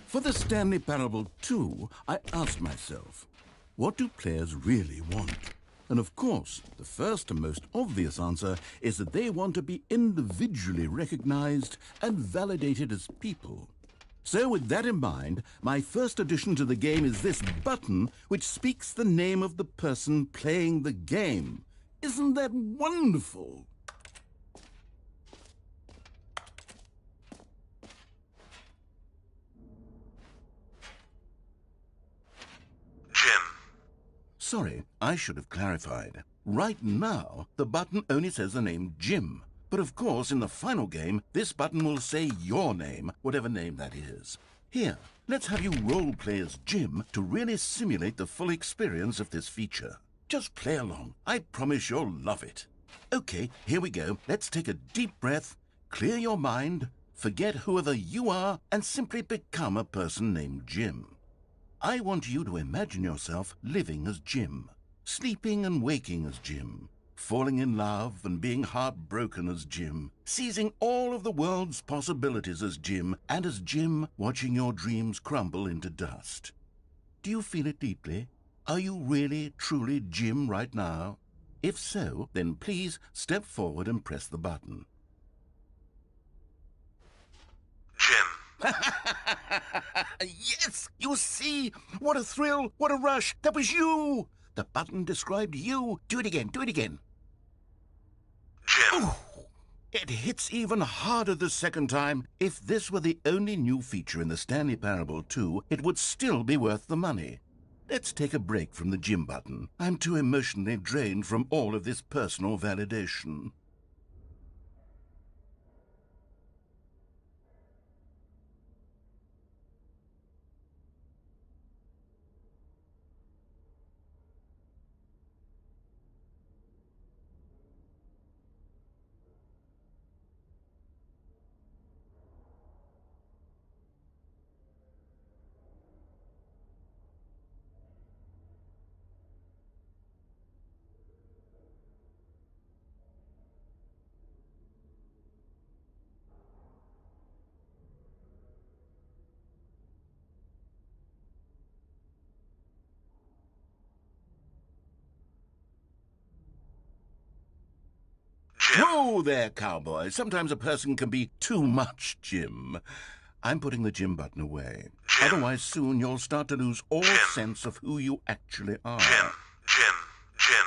For the Stanley Parable 2, I asked myself, what do players really want? And of course, the first and most obvious answer is that they want to be individually recognized and validated as people. So with that in mind, my first addition to the game is this button which speaks the name of the person playing the game. Isn't that wonderful? Jim. Sorry, I should have clarified. Right now, the button only says the name Jim. But of course, in the final game, this button will say your name, whatever name that is. Here, let's have you role-play as Jim to really simulate the full experience of this feature. Just play along. I promise you'll love it. Okay, here we go. Let's take a deep breath, clear your mind, forget whoever you are, and simply become a person named Jim. I want you to imagine yourself living as Jim, sleeping and waking as Jim, falling in love and being heartbroken as Jim, seizing all of the world's possibilities as Jim, and as Jim watching your dreams crumble into dust. Do you feel it deeply? Are you really, truly Jim right now? If so, then please step forward and press the button. Jim. Yes! You see? What a thrill! What a rush! That was you! The button described you. Do it again. Do it again. Jim. Ooh, it hits even harder the second time. If this were the only new feature in the Stanley Parable 2, it would still be worth the money. Let's take a break from the Jim button. I'm too emotionally drained from all of this personal validation. Whoa there, cowboy. Sometimes a person can be too much Jim. I'm putting the Jim button away. Jim. Otherwise, soon you'll start to lose all sense of who you actually are. Jim. Jim. Jim.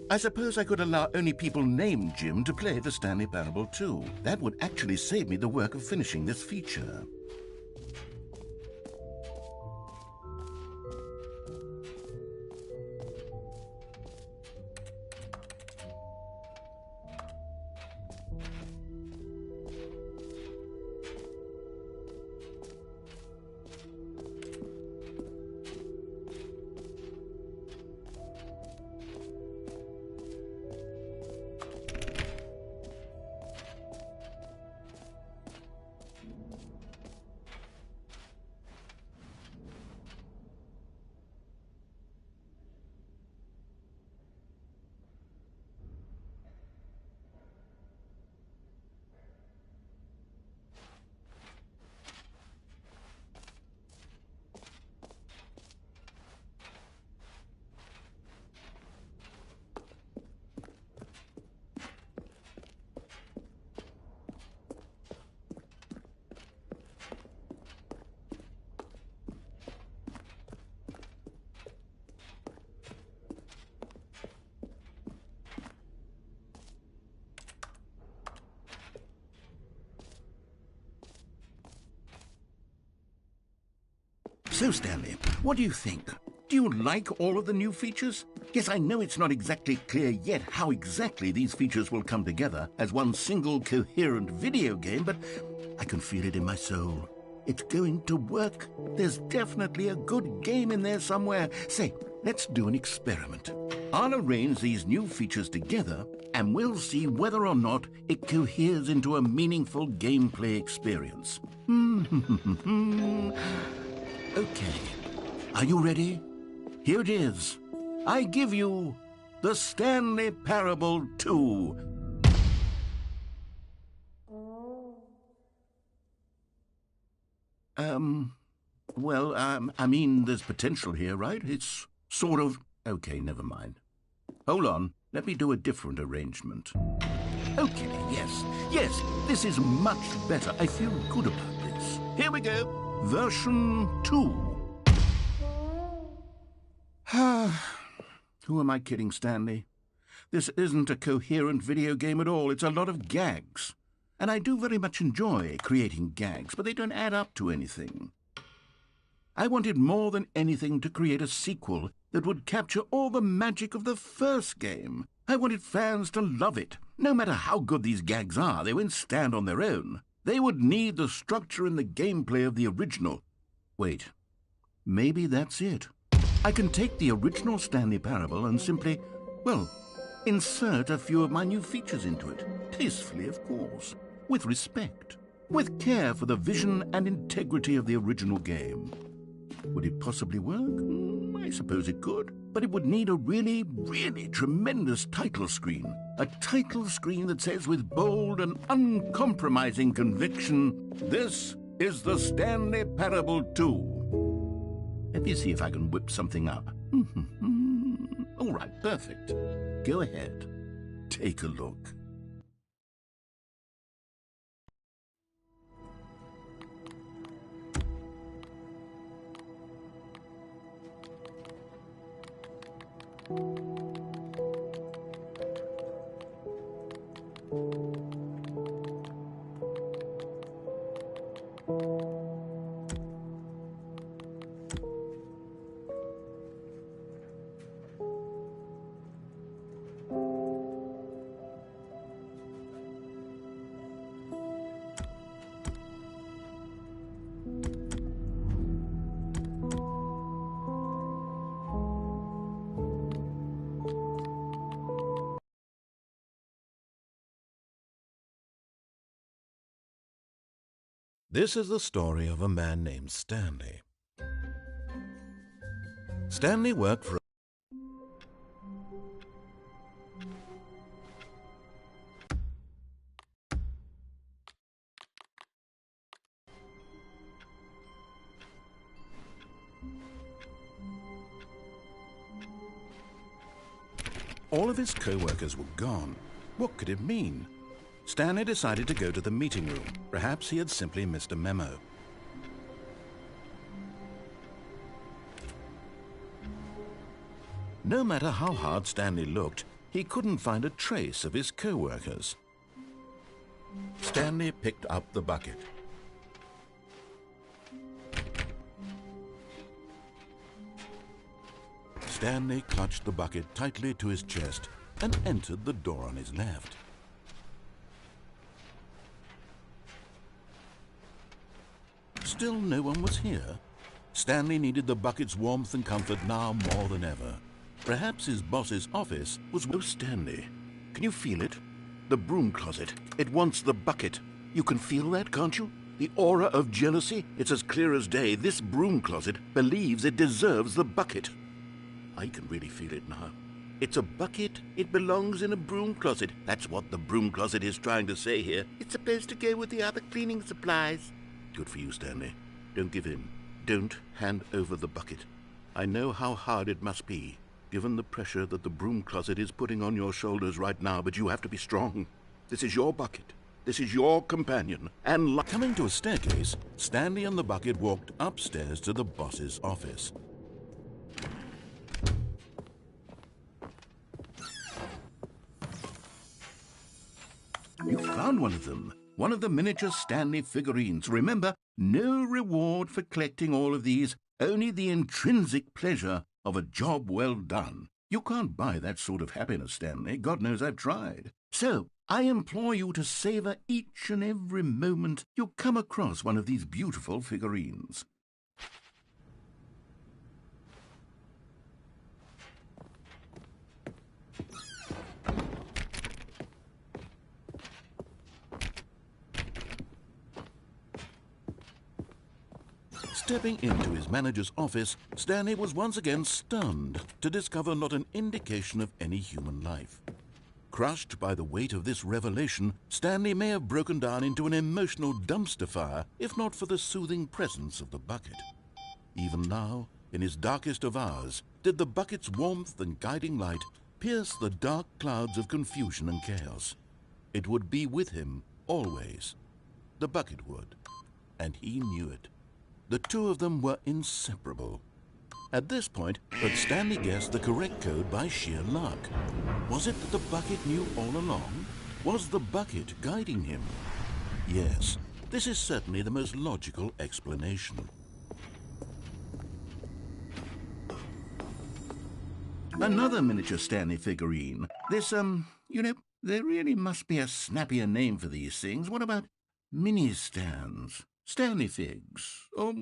I suppose I could allow only people named Jim to play the Stanley Parable 2. That would actually save me the work of finishing this feature. So, Stanley, what do you think? Do you like all of the new features? Yes, I know it's not exactly clear yet how exactly these features will come together as one single coherent video game, but I can feel it in my soul. It's going to work. There's definitely a good game in there somewhere. Say, let's do an experiment. I'll arrange these new features together, and we'll see whether or not it coheres into a meaningful gameplay experience. Okay, are you ready? Here it is. I give you the Stanley Parable 2. I mean, there's potential here, right? It's sort of... Okay, never mind. Hold on, let me do a different arrangement. Okay, yes, this is much better. I feel good about this. Here we go. Version 2. Who am I kidding, Stanley? This isn't a coherent video game at all. It's a lot of gags. And I do very much enjoy creating gags, but they don't add up to anything. I wanted more than anything to create a sequel that would capture all the magic of the first game. I wanted fans to love it. No matter how good these gags are, they won't stand on their own. They would need the structure and the gameplay of the original. Wait, maybe that's it. I can take the original Stanley Parable and simply, well, insert a few of my new features into it. Tastefully, of course. With respect. With care for the vision and integrity of the original game. Would it possibly work? I suppose it could. But it would need a really, really tremendous title screen. A title screen that says with bold and uncompromising conviction, "This is the Stanley Parable 2. Let me see if I can whip something up. All right, perfect. Go ahead. Take a look. This is the story of a man named Stanley. Stanley worked for... All of his co-workers were gone. What could it mean? Stanley decided to go to the meeting room. Perhaps he had simply missed a memo. No matter how hard Stanley looked, he couldn't find a trace of his co-workers. Stanley picked up the bucket. Stanley clutched the bucket tightly to his chest and entered the door on his left. Still no one was here. Stanley needed the bucket's warmth and comfort now more than ever. Perhaps his boss's office was... Oh, Stanley, can you feel it? The broom closet. It wants the bucket. You can feel that, can't you? The aura of jealousy? It's as clear as day. This broom closet believes it deserves the bucket. I can really feel it now. It's a bucket. It belongs in a broom closet. That's what the broom closet is trying to say here. It's supposed to go with the other cleaning supplies. Good for you, Stanley. Don't give in. Don't hand over the bucket. I know how hard it must be, given the pressure that the broom closet is putting on your shoulders right now, but you have to be strong. This is your bucket. This is your companion. And coming to a staircase, Stanley and the bucket walked upstairs to the boss's office. You found one of them. One of the miniature Stanley figurines. Remember, no reward for collecting all of these, only the intrinsic pleasure of a job well done. You can't buy that sort of happiness, Stanley. God knows I've tried. So, I implore you to savor each and every moment you come across one of these beautiful figurines. Stepping into his manager's office, Stanley was once again stunned to discover not an indication of any human life. Crushed by the weight of this revelation, Stanley may have broken down into an emotional dumpster fire if not for the soothing presence of the bucket. Even now, in his darkest of hours, did the bucket's warmth and guiding light pierce the dark clouds of confusion and chaos. It would be with him always. The bucket would, and he knew it. The two of them were inseparable. At this point, had Stanley guessed the correct code by sheer luck? Was it that the bucket knew all along? Was the bucket guiding him? Yes, this is certainly the most logical explanation. Another miniature Stanley figurine. This, there really must be a snappier name for these things. What about mini-stands? Stanley figs? Or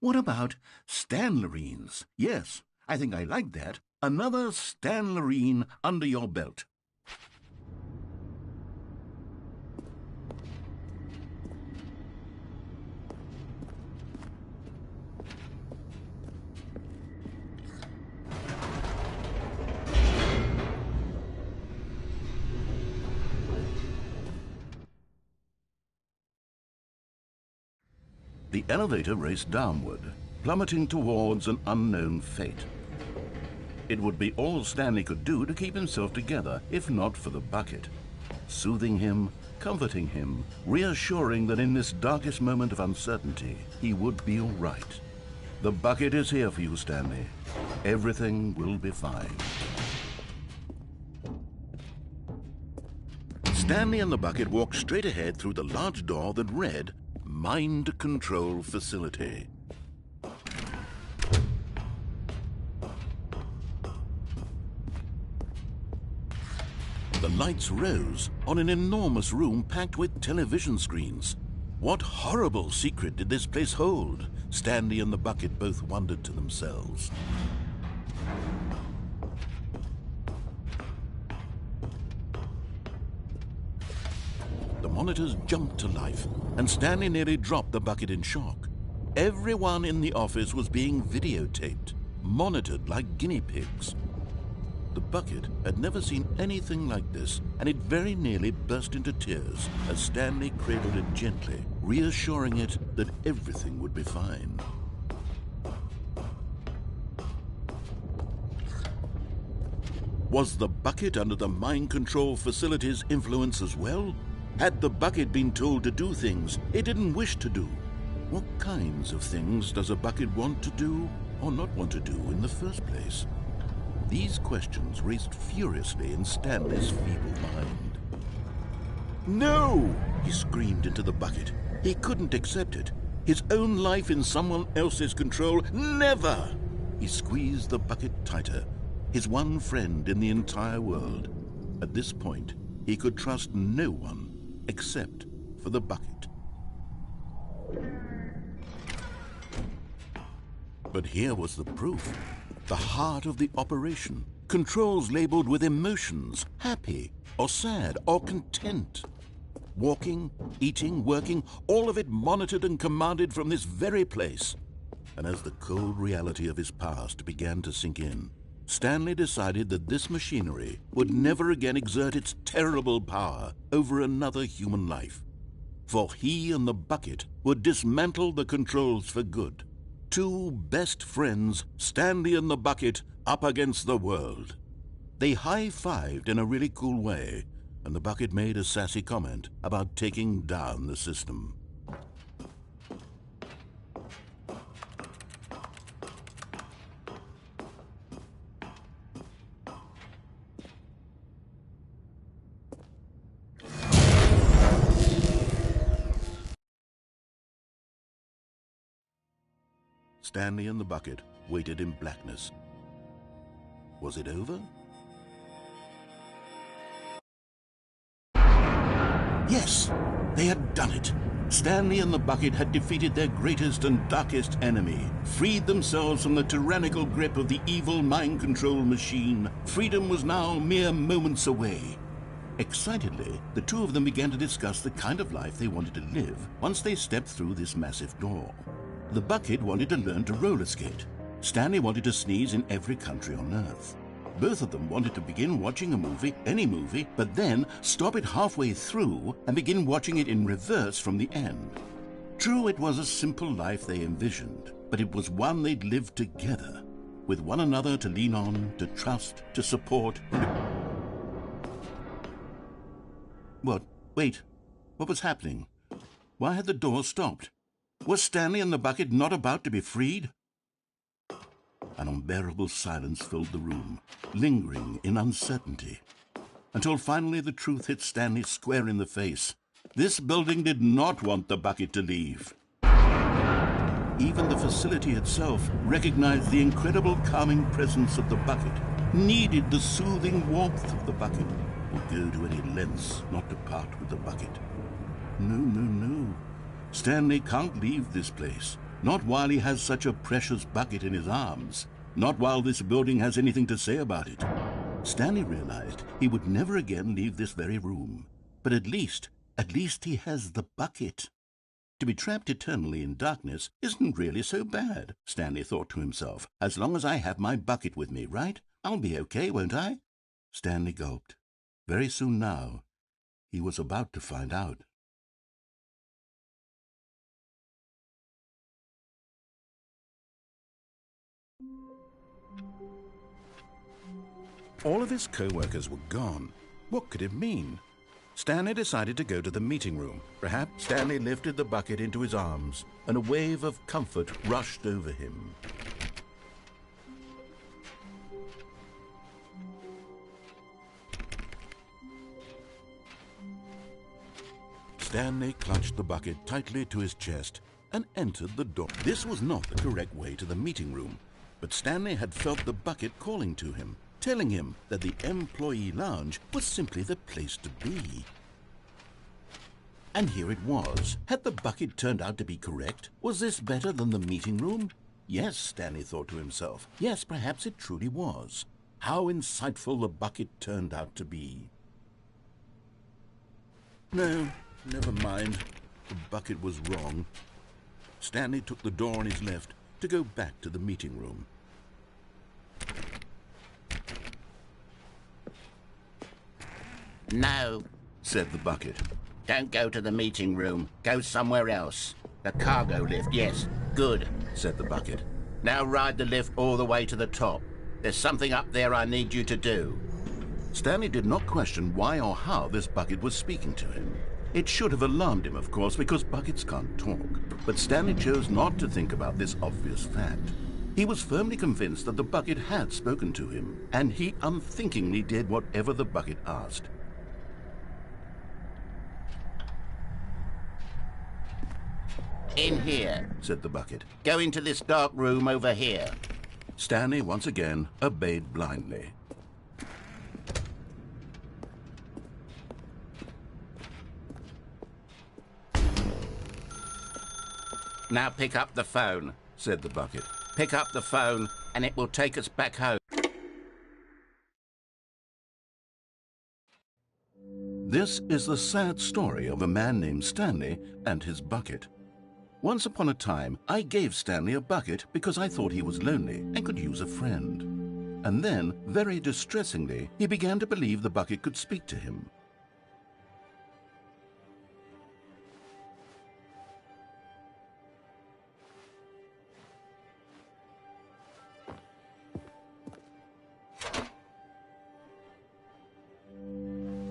what about Stanlerines? Yes, I think I like that. Another Stanlerine under your belt. The elevator raced downward, plummeting towards an unknown fate. It would be all Stanley could do to keep himself together, if not for the bucket. Soothing him, comforting him, reassuring that in this darkest moment of uncertainty, he would be all right. The bucket is here for you, Stanley. Everything will be fine. Stanley and the bucket walked straight ahead through the large door that read, Mind Control Facility. The lights rose on an enormous room packed with television screens. What horrible secret did this place hold? Stanley and the bucket both wondered to themselves. The monitors jumped to life, and Stanley nearly dropped the bucket in shock. Everyone in the office was being videotaped, monitored like guinea pigs. The bucket had never seen anything like this, and it very nearly burst into tears as Stanley cradled it gently, reassuring it that everything would be fine. Was the bucket under the mind control facility's influence as well? Had the bucket been told to do things it didn't wish to do? What kinds of things does a bucket want to do or not want to do in the first place? These questions raced furiously in Stanley's feeble mind. No! He screamed into the bucket. He couldn't accept it. His own life in someone else's control, never! He squeezed the bucket tighter, his one friend in the entire world. At this point, he could trust no one except for the bucket. But here was the proof. The heart of the operation. Controls labeled with emotions, happy or sad or content. Walking, eating, working, all of it monitored and commanded from this very place. And as the cold reality of his past began to sink in, Stanley decided that this machinery would never again exert its terrible power over another human life. For he and the bucket would dismantle the controls for good. Two best friends, Stanley and the bucket, up against the world. They high-fived in a really cool way, and the bucket made a sassy comment about taking down the system. Stanley and the bucket waited in blackness. Was it over? Yes, they had done it. Stanley and the bucket had defeated their greatest and darkest enemy, freed themselves from the tyrannical grip of the evil mind control machine. Freedom was now mere moments away. Excitedly, the two of them began to discuss the kind of life they wanted to live once they stepped through this massive door. The bucket wanted to learn to roller skate. Stanley wanted to sneeze in every country on Earth. Both of them wanted to begin watching a movie, any movie, but then stop it halfway through and begin watching it in reverse from the end. True, it was a simple life they envisioned, but it was one they'd lived together, with one another to lean on, to trust, to support. What? Wait. What was happening? Why had the door stopped? Was Stanley and the bucket not about to be freed? An unbearable silence filled the room, lingering in uncertainty, until finally the truth hit Stanley square in the face. This building did not want the bucket to leave. Even the facility itself recognized the incredible calming presence of the bucket, needed the soothing warmth of the bucket, would go to any lengths not to part with the bucket. No, no, no. Stanley can't leave this place. Not while he has such a precious bucket in his arms. Not while this building has anything to say about it. Stanley realized he would never again leave this very room. But at least he has the bucket. To be trapped eternally in darkness isn't really so bad, Stanley thought to himself. As long as I have my bucket with me, right? I'll be okay, won't I? Stanley gulped. Very soon now, he was about to find out. All of his co-workers were gone. What could it mean? Stanley decided to go to the meeting room. Perhaps Stanley lifted the bucket into his arms, and a wave of comfort rushed over him. Stanley clutched the bucket tightly to his chest and entered the door. This was not the correct way to the meeting room, but Stanley had felt the bucket calling to him, telling him that the employee lounge was simply the place to be. And here it was. Had the bucket turned out to be correct? Was this better than the meeting room? Yes, Stanley thought to himself. Yes, perhaps it truly was. How insightful the bucket turned out to be. No, never mind. The bucket was wrong. Stanley took the door on his left to go back to the meeting room. No, said the bucket. don't go to the meeting room. Go somewhere else. The cargo lift, yes. Good, said the bucket. Now ride the lift all the way to the top. There's something up there I need you to do. Stanley did not question why or how this bucket was speaking to him. It should have alarmed him, of course, because buckets can't talk. But Stanley chose not to think about this obvious fact. He was firmly convinced that the bucket had spoken to him, and he unthinkingly did whatever the bucket asked. In here, said the bucket. Go into this dark room over here. Stanley once again obeyed blindly. Now pick up the phone, said the bucket. Pick up the phone and it will take us back home. This is the sad story of a man named Stanley and his bucket. Once upon a time, I gave Stanley a bucket because I thought he was lonely and could use a friend. And then, very distressingly, he began to believe the bucket could speak to him.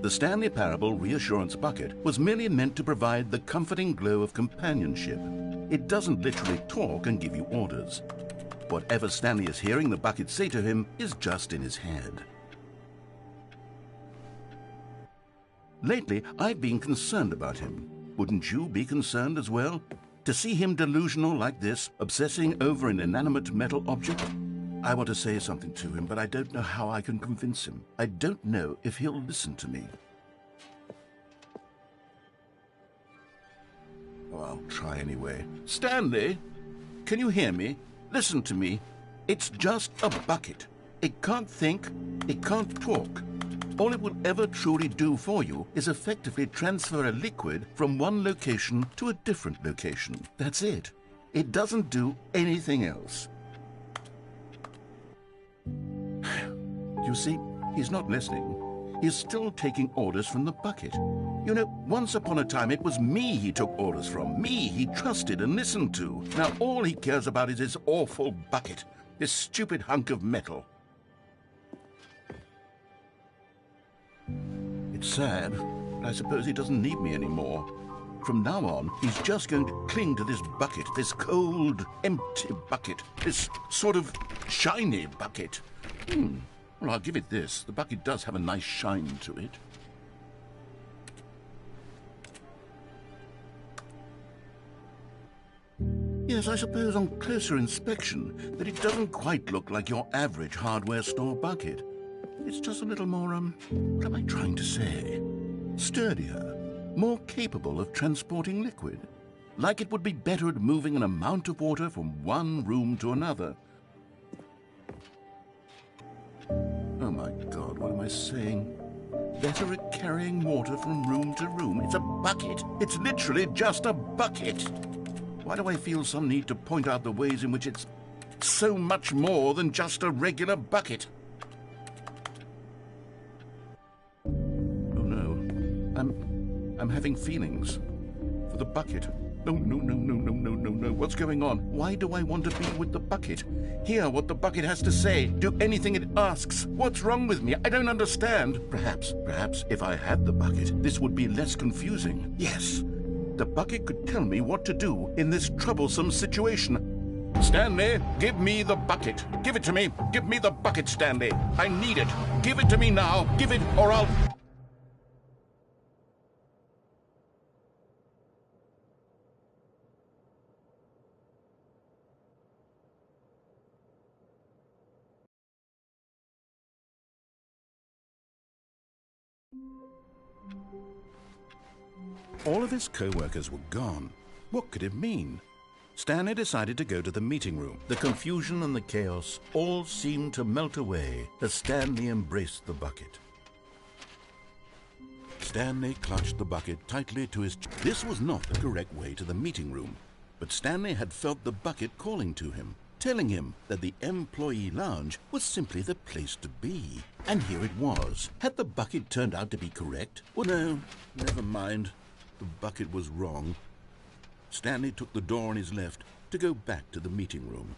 The Stanley Parable Reassurance Bucket was merely meant to provide the comforting glow of companionship. It doesn't literally talk and give you orders. Whatever Stanley is hearing the bucket say to him is just in his head. Lately, I've been concerned about him. Wouldn't you be concerned as well? To see him delusional like this, obsessing over an inanimate metal object? I want to say something to him, but I don't know how I can convince him. I don't know if he'll listen to me. Oh, I'll try anyway. Stanley, can you hear me? Listen to me. It's just a bucket. It can't think, it can't talk. All it will ever truly do for you is effectively transfer a liquid from one location to a different location. That's it. It doesn't do anything else. You see, he's not listening. He's still taking orders from the bucket. You know, once upon a time, it was me he took orders from. Me he trusted and listened to. Now all he cares about is his awful bucket. This stupid hunk of metal. It's sad, but I suppose he doesn't need me anymore. From now on, he's just going to cling to this bucket, this cold, empty bucket, this sort of shiny bucket. Well, I'll give it this. The bucket does have a nice shine to it. Yes, I suppose on closer inspection that it doesn't quite look like your average hardware store bucket. It's just a little more, what am I trying to say? Sturdier, more capable of transporting liquid. Like it would be better at moving an amount of water from one room to another. Oh my God, what am I saying? Better at carrying water from room to room. It's a bucket. It's literally just a bucket. Why do I feel some need to point out the ways in which it's so much more than just a regular bucket? Oh no, I'm having feelings for the bucket. No. What's going on? Why do I want to be with the bucket? Hear what the bucket has to say. Do anything it asks. What's wrong with me? I don't understand. Perhaps if I had the bucket, this would be less confusing. Yes, the bucket could tell me what to do in this troublesome situation. Stanley, give me the bucket. Give it to me. Give me the bucket, Stanley. I need it. Give it to me now. Give it or I'll... All of his co-workers were gone. What could it mean? Stanley decided to go to the meeting room. The confusion and the chaos all seemed to melt away as Stanley embraced the bucket. Stanley clutched the bucket tightly to his... This was not the correct way to the meeting room, but Stanley had felt the bucket calling to him, telling him that the employee lounge was simply the place to be. And here it was. Had the bucket turned out to be correct? Well, no, never mind. The bucket was wrong. Stanley took the door on his left to go back to the meeting room.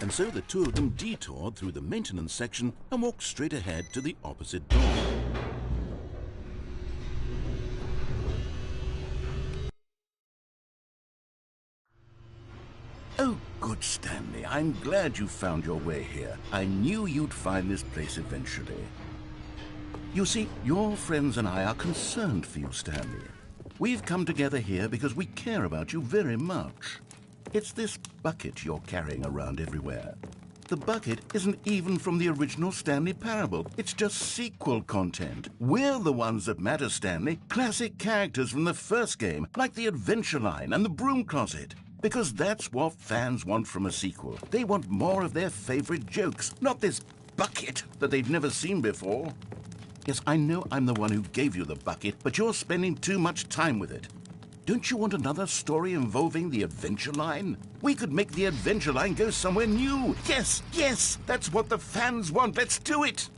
And so the two of them detoured through the maintenance section and walked straight ahead to the opposite door. Oh, good, Stanley. I'm glad you found your way here. I knew you'd find this place eventually. You see, your friends and I are concerned for you, Stanley. We've come together here because we care about you very much. It's this bucket you're carrying around everywhere. The bucket isn't even from the original Stanley Parable. It's just sequel content. We're the ones that matter, Stanley. Classic characters from the first game, like the Adventure Line and the Broom Closet. Because that's what fans want from a sequel. They want more of their favorite jokes, not this bucket that they've never seen before. Yes, I know I'm the one who gave you the bucket, but you're spending too much time with it. Don't you want another story involving the Adventure Line? We could make the Adventure Line go somewhere new. Yes, that's what the fans want. Let's do it.